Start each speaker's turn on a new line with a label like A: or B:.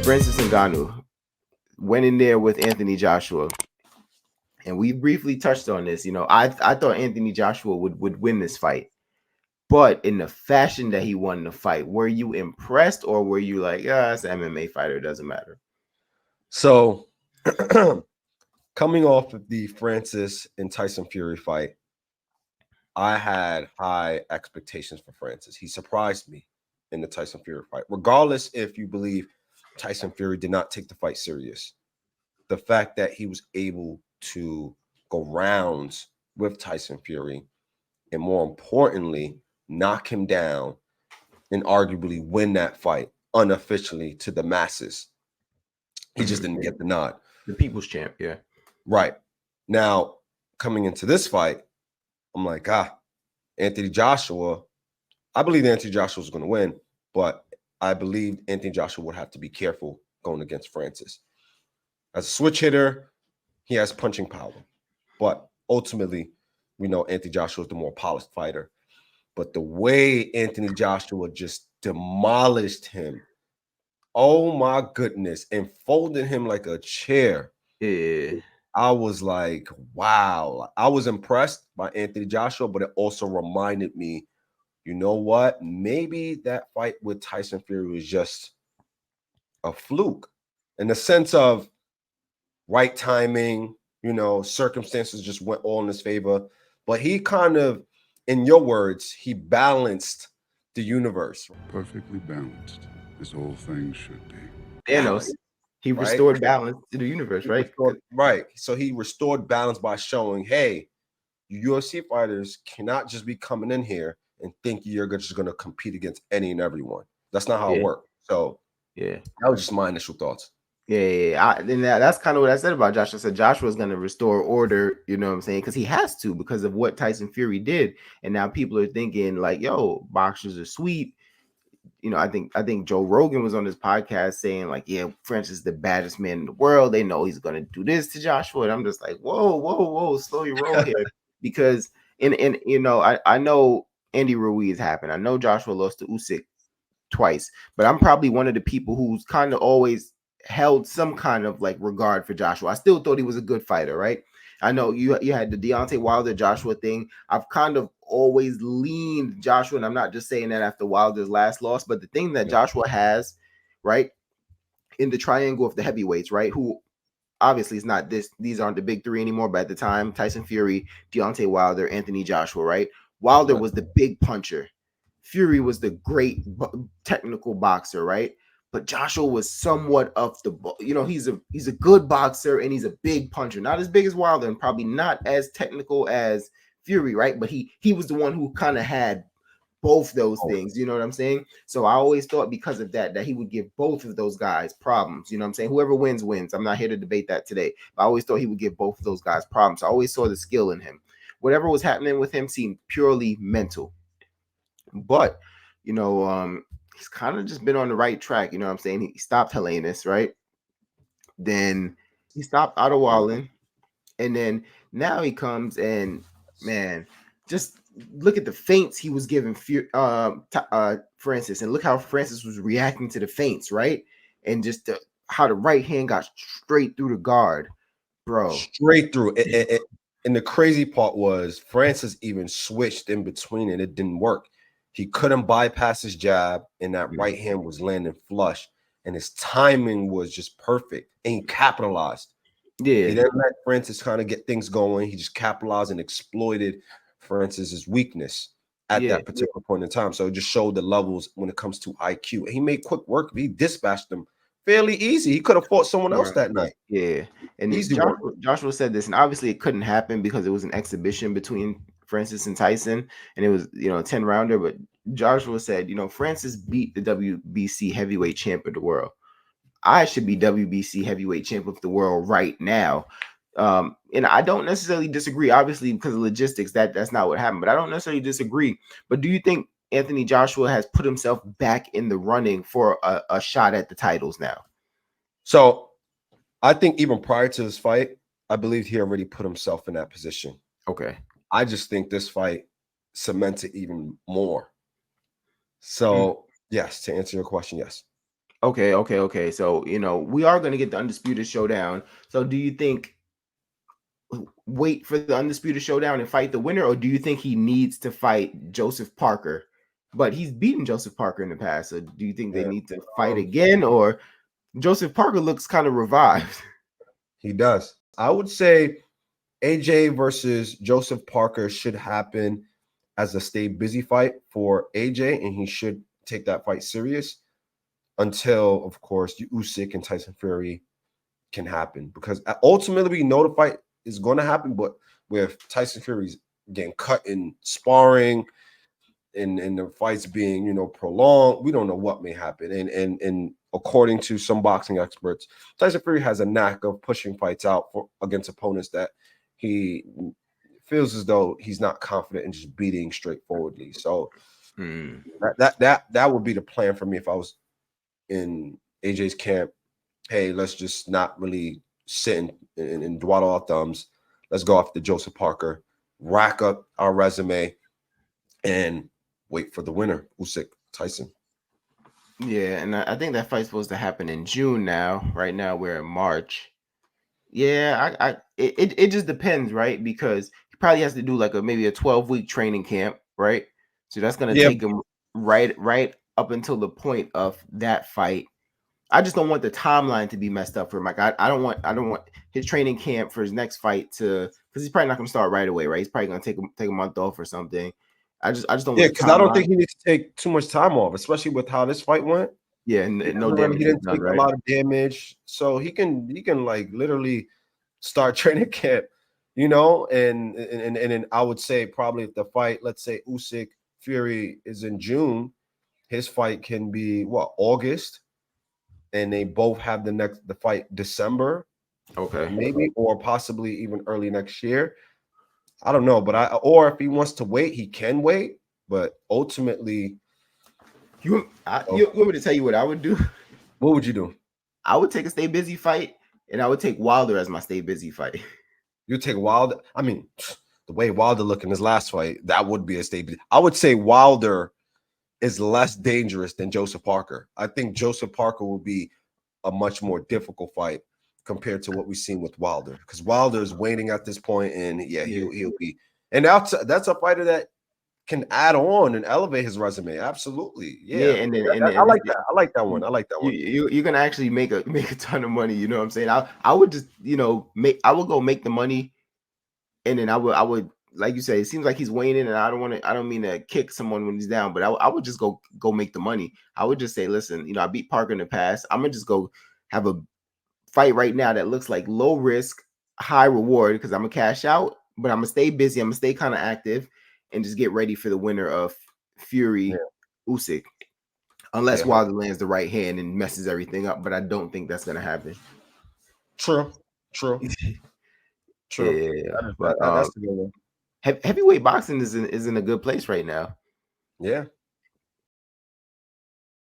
A: Francis Ngannou went in there with Anthony Joshua, and we briefly touched on this. I thought Anthony Joshua would win this fight, but in the fashion that he won the fight, were you impressed, or were you like, it's an MMA fighter, it doesn't matter?
B: So, coming off of the Francis and Tyson Fury fight, I had high expectations for Francis. He surprised me in the Tyson Fury fight. Regardless if you believe Tyson Fury did not take the fight serious, the fact that he was able to go rounds with Tyson Fury and, more importantly, knock him down and arguably win that fight unofficially to the masses. He just didn't get the nod.
A: The people's champ, yeah.
B: Right. Now, coming into this fight, I'm like, Anthony Joshua, I believe Anthony Joshua was going to win, but I believe Anthony Joshua would have to be careful going against Francis. As a switch hitter, he has punching power, but ultimately, we know Anthony Joshua is the more polished fighter. But the way Anthony Joshua just demolished him, oh my goodness, and folded him like a chair.
A: Yeah.
B: I was like, wow. I was impressed by Anthony Joshua, but it also reminded me, you know what? Maybe that fight with Tyson Fury was just a fluke in the sense of right timing, circumstances just went all in his favor. But he kind of, in your words, he balanced the universe.
C: Perfectly balanced, as all things should be.
A: Thanos. He restored balance to the universe, right?
B: Right. So he restored balance by showing, hey, UFC fighters cannot just be coming in here and think you're just going to compete against any and everyone. That's not how it works. So,
A: yeah,
B: that was just my initial thoughts.
A: Yeah. That's kind of what I said about Joshua. I said Joshua's going to restore order, you know what I'm saying? Because he has to, because of what Tyson Fury did. And now people are thinking like, yo, boxers are sweet. I think Joe Rogan was on this podcast saying like, yeah, Francis is the baddest man in the world. They know he's gonna do this to Joshua, and I'm just like, whoa, slow your roll here, because I know Andy Ruiz happened. I know Joshua lost to Usyk twice, but I'm probably one of the people who's kind of always held some kind of like regard for Joshua. I still thought he was a good fighter, right? I know you had the Deontay Wilder Joshua thing. I've kind of always leaned Joshua, and I'm not just saying that after Wilder's last loss, but the thing that Joshua has, right, in the triangle of the heavyweights, right, who obviously it's not these aren't the big three anymore, but at the time, Tyson Fury, Deontay Wilder, Anthony Joshua, right? Wilder was the big puncher. Fury was the great technical boxer, right? But Joshua was somewhat of the, he's a good boxer and he's a big puncher, not as big as Wilder and probably not as technical as Fury, right? But he was the one who kind of had both those things, you know what I'm saying? So I always thought because of that he would give both of those guys problems, you know what I'm saying? Whoever wins. I'm not here to debate that today, but I always thought he would give both of those guys problems. I always saw the skill in him. Whatever was happening with him seemed purely mental. But he's kind of just been on the right track, you know what I'm saying? He stopped Hellenis, right? Then he stopped Otto Wallin, and then now he comes and, man, just look at the feints he was giving Francis, and look how Francis was reacting to the feints, right? And just how the right hand got straight through the guard, bro.
B: Straight through. And the crazy part was Francis even switched in between and it didn't work. He couldn't bypass his jab, and that right hand was landing flush, and his timing was just perfect, and he capitalized.
A: Yeah.
B: He didn't let Francis kind of get things going. He just capitalized and exploited Francis's weakness at that particular point in time. So it just showed the levels when it comes to IQ. And he made quick work. He dispatched them fairly easy. He could have fought someone else that night.
A: Yeah. And Joshua said this, and obviously it couldn't happen because it was an exhibition between Francis and Tyson, and it was, a 10-rounder. But Joshua said, Francis beat the WBC heavyweight champ of the world. I should be WBC heavyweight champ of the world right now. And I don't necessarily disagree, obviously, because of logistics, that's not what happened, but I don't necessarily disagree. But do you think Anthony Joshua has put himself back in the running for a shot at the titles now?
B: So I think even prior to this fight, I believe he already put himself in that position.
A: Okay.
B: I just think this fight cemented even more. So, yes, to answer your question, yes.
A: Okay. So, we are going to get the Undisputed Showdown. So, do you think wait for the Undisputed Showdown and fight the winner, or do you think he needs to fight Joseph Parker? But he's beaten Joseph Parker in the past. So, do you think they
B: Yeah.
A: need to fight again, or Joseph Parker looks kind of revived?
B: He does. I would say AJ versus Joseph Parker should happen as a stay busy fight for AJ, and he should take that fight serious until, of course, Usyk and Tyson Fury can happen. Because ultimately, we know the fight is going to happen, but with Tyson Fury's getting cut in sparring and the fights being, prolonged, we don't know what may happen. And according to some boxing experts, Tyson Fury has a knack of pushing fights out against opponents that he feels as though he's not confident in just beating straightforwardly. So that would be the plan for me if I was in AJ's camp. Hey, let's just not really sit and dwaddle our thumbs. Let's go after Joseph Parker, rack up our resume, and wait for the winner, Usyk Tyson.
A: Yeah, and I think that fight's supposed to happen in June now. Right now we're in March. Yeah, it just depends, right? Because he probably has to do like maybe a 12-week training camp, right? So that's gonna
B: Yeah,
A: take him right up until the point of that fight. I just don't want the timeline to be messed up for him. Like I don't want his training camp for his next fight to, because he's probably not gonna start right away, right? He's probably gonna take a month off or something. I just don't want the
B: because I don't
A: timeline.
B: think he needs to take too much time off, especially with how this fight went.
A: Yeah, and no
B: Remember, he
A: damage is
B: didn't
A: done,
B: take a
A: right?
B: lot of damage, so he can like literally start training camp, and then I would say probably if the fight, let's say Usyk Fury is in June, his fight can be August, and they both have the fight December,
A: Okay.
B: maybe, or possibly even early next year. I don't know, but or if he wants to wait, he can wait. But ultimately,
A: You want me to tell you what I would do?
B: what would you do?
A: I would take a stay busy fight, and I would take Wilder as my stay busy fight.
B: You take Wilder. I mean, the way Wilder looked in his last fight, that would be a statement. I would say Wilder is less dangerous than Joseph Parker. I think Joseph Parker will be a much more difficult fight compared to what we've seen with Wilder, because Wilder is waning at this point, and he'll be. And that's a fighter that can add on and elevate his resume. Absolutely,
A: Yeah,
B: yeah.
A: and
B: I like that. I like that one. I like that one.
A: you're gonna actually make a ton of money. You know what I'm saying? I would just I would go make the money, and then I would like you say, it seems like he's waning, and I don't mean to kick someone when he's down, but I would just go make the money. I would just say, listen, I beat Parker in the past. I'm gonna just go have a fight right now that looks like low risk, high reward, because I'm gonna cash out, but I'm gonna stay busy. I'm gonna stay kind of active, and just get ready for the winner of Fury Usyk. Unless
B: Yeah,
A: Wilder lands the right hand and messes everything up, but I don't think that's gonna happen.
B: true.
A: Yeah, but
B: That's the good one.
A: heavyweight boxing is in a good place right now.
B: Yeah,